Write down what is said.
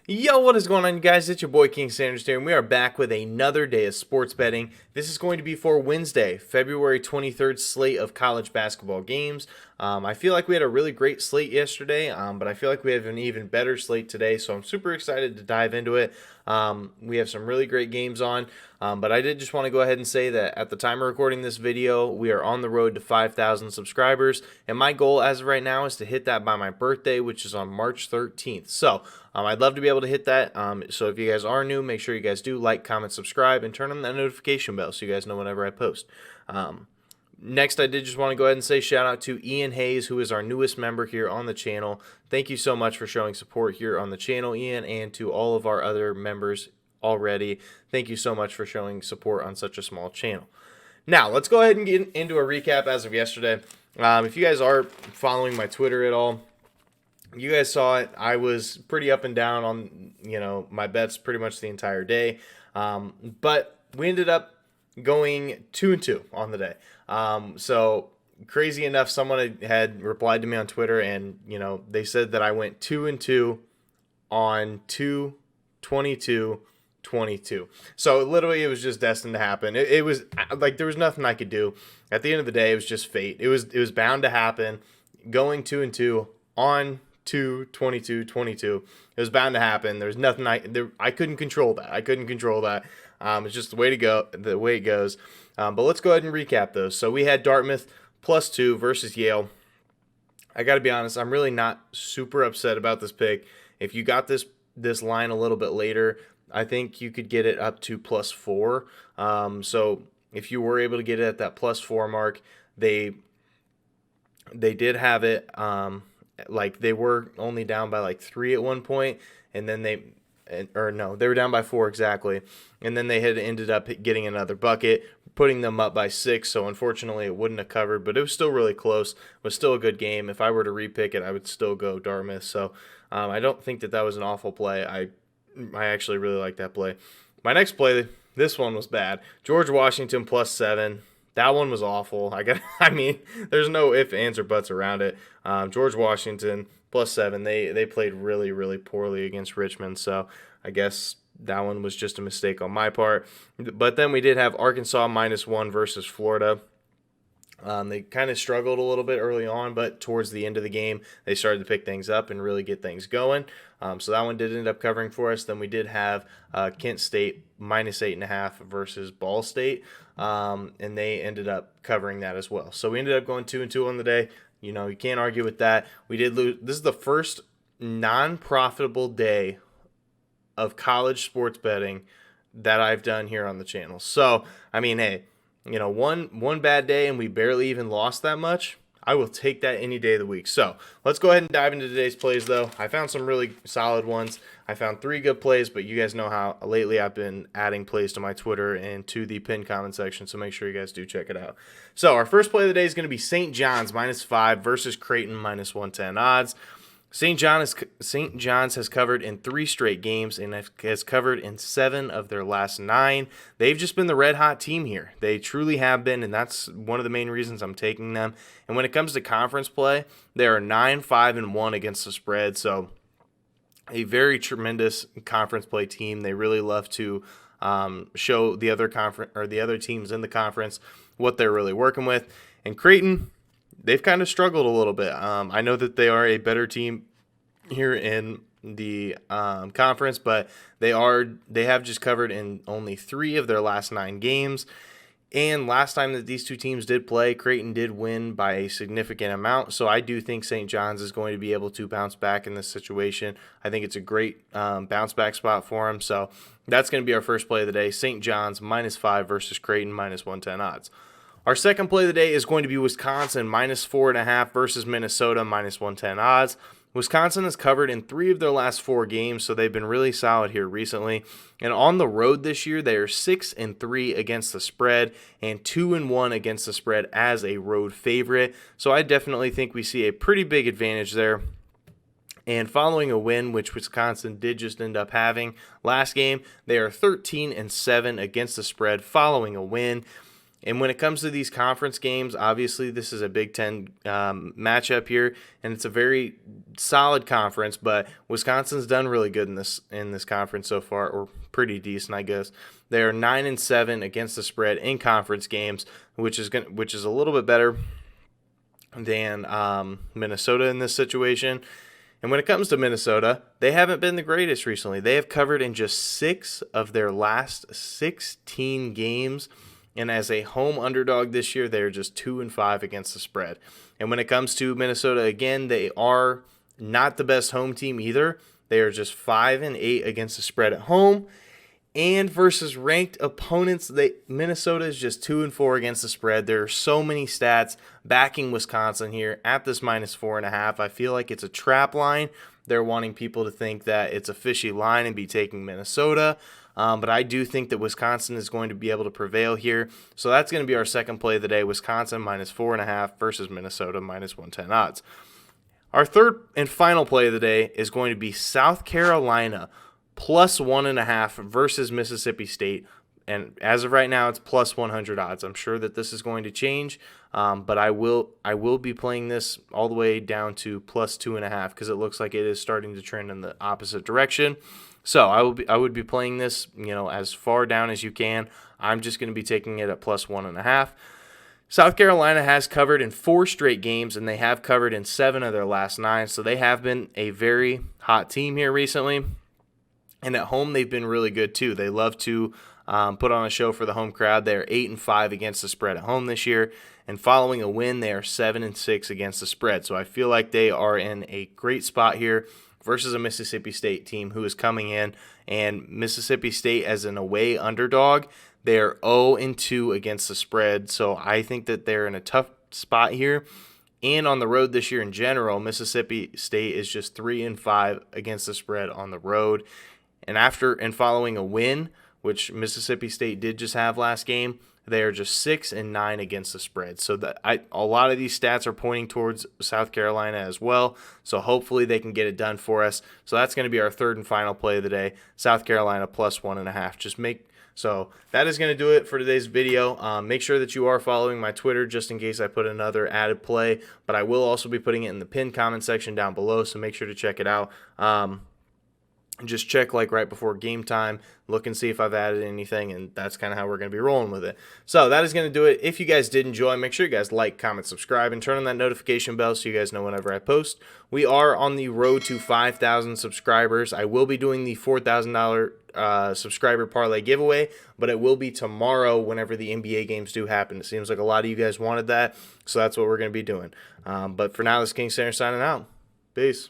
Yo, what is going on, you guys? It's your boy King Sanders here, and we are back with another day of sports betting. This is going to be for Wednesday, February 23rd slate of college basketball games. I feel like we had a really great slate yesterday, but I feel like we have an even better slate today, so I'm super excited to dive into it. We have some really great games on, but I did just want to go ahead and say that at the time of recording this video, we are on the road to 5,000 subscribers, and my goal as of right now is to hit that by my birthday, which is on March 13th. So I'd love to be able to hit that. So if you guys are new, make sure you guys do like, comment, subscribe, and turn on that notification bell so you guys know whenever I post. Next, I did just want to go ahead and say shout out to Ian Hayes, who is our newest member here on the channel. Thank you so much for showing support here on the channel, Ian, and to all of our other members already. Thank you so much for showing support on such a small channel. Now, let's go ahead and get into a recap as of yesterday. If you guys are following my Twitter at all, you guys saw it. I was pretty up and down on, my bets pretty much the entire day. But we ended up going 2-2 on the day. So crazy enough, someone had replied to me on Twitter and, they said that I went 2-2 on 2-22-22. So literally it was just destined to happen. It was like there was nothing I could do. At the end of the day, it was just fate. It was bound to happen. Going 2-2 on 2-22-22. It was bound to happen. There's nothing I couldn't control that. It's just the way it goes. But let's go ahead and recap those. So we had Dartmouth +2 versus Yale. I got to be honest, I'm really not super upset about this pick. If you got this line a little bit later, I think you could get it up to +4. So if you were able to get it at that +4 mark, they did have it. Like they were only down by like 3 at one point, and then they were down by 4 exactly, and then they had ended up getting another bucket, putting them up by 6. So unfortunately, it wouldn't have covered, but it was still really close. It was still a good game. If I were to repick it, I would still go Dartmouth. So I don't think that was an awful play. I actually really like that play. My next play, this one was bad. George Washington +7. That one was awful. There's no ifs, ands, or buts around it. George Washington +7. They played really, really poorly against Richmond. So I guess that one was just a mistake on my part. But then we did have Arkansas -1 versus Florida. They kind of struggled a little bit early on, but towards the end of the game, they started to pick things up and really get things going. So that one did end up covering for us. Then we did have Kent State -8.5 versus Ball State, and they ended up covering that as well. So we ended up going 2-2 on the day. You can't argue with that. We did lose. This is the first non-profitable day of college sports betting that I've done here on the channel. So, hey, one bad day and we barely even lost that much. I will take that any day of the week. So let's go ahead and dive into today's plays, though. I found some really solid ones. I found 3 good plays, but you guys know how lately I've been adding plays to my Twitter and to the pinned comment section, so make sure you guys do check it out. So our first play of the day is going to be St. John's -5 versus Creighton -110 odds. St. John's has covered in 3 straight games and has covered in 7 of their last 9. They've just been the red-hot team here. They truly have been, and that's one of the main reasons I'm taking them. And when it comes to conference play, they are 9-5-1 against the spread, so a very tremendous conference play team. They really love to show the other teams in the conference what they're really working with. And Creighton, they've kind of struggled a little bit. I know that they are a better team here in the conference, but they have just covered in only 3 of their last 9 games. And last time that these two teams did play, Creighton did win by a significant amount. So I do think St. John's is going to be able to bounce back in this situation. I think it's a great bounce back spot for them. So that's going to be our first play of the day. St. John's -5 versus Creighton -110 odds. Our second play of the day is going to be Wisconsin -4.5 versus Minnesota -110 odds. Wisconsin has covered in 3 of their last 4 games, so they've been really solid here recently. And on the road this year, they are 6-3 against the spread and 2-1 against the spread as a road favorite. So I definitely think we see a pretty big advantage there. And following a win, which Wisconsin did just end up having last game, they are 13-7 against the spread following a win. And when it comes to these conference games, obviously this is a Big Ten matchup here, and it's a very solid conference. But Wisconsin's done really good in this conference so far, or pretty decent, I guess. They are 9-7 against the spread in conference games, which is a little bit better than Minnesota in this situation. And when it comes to Minnesota, they haven't been the greatest recently. They have covered in just 6 of their last 16 games. And as a home underdog this year, they're just 2-5 against the spread. And when it comes to Minnesota, again, they are not the best home team either. They are just 5-8 against the spread at home. And versus ranked opponents, Minnesota is just 2-4 against the spread. There are so many stats backing Wisconsin here at this -4.5. I feel like it's a trap line. They're wanting people to think that it's a fishy line and be taking Minnesota. But I do think that Wisconsin is going to be able to prevail here. So that's going to be our second play of the day. Wisconsin -4.5 versus Minnesota -110 odds. Our third and final play of the day is going to be South Carolina +1.5 versus Mississippi State. And as of right now, it's +100 odds. I'm sure that this is going to change, but I will be playing this all the way down to +2.5 because it looks like it is starting to trend in the opposite direction. So I would be playing this, as far down as you can. I'm just going to be taking it at +1.5. South Carolina has covered in 4 straight games, and they have covered in 7 of their last 9. So they have been a very hot team here recently. And at home, they've been really good too. They love to put on a show for the home crowd. They're 8-5 against the spread at home this year. And following a win, they are 7-6 against the spread. So I feel like they are in a great spot here versus a Mississippi State team who is coming in. And Mississippi State as an away underdog, they're 0-2 against the spread. So I think that they're in a tough spot here. And on the road this year in general, Mississippi State is just 3-5 against the spread on the road. And following a win, which Mississippi State did just have last game, they are just 6-9 against the spread. So a lot of these stats are pointing towards South Carolina as well. So hopefully they can get it done for us. So that's going to be our third and final play of the day. South Carolina +1.5. So that is going to do it for today's video. Make sure that you are following my Twitter just in case I put another added play. But I will also be putting it in the pinned comment section down below. So make sure to check it out. Just check right before game time, look and see if I've added anything, and that's kind of how we're going to be rolling with it. So that is going to do it. If you guys did enjoy, make sure you guys like, comment, subscribe, and turn on that notification bell so you guys know whenever I post. We are on the road to 5,000 subscribers. I will be doing the $4,000 subscriber parlay giveaway, but it will be tomorrow whenever the NBA games do happen. It seems like a lot of you guys wanted that, so that's what we're going to be doing. But for now, this is King Center signing out. Peace.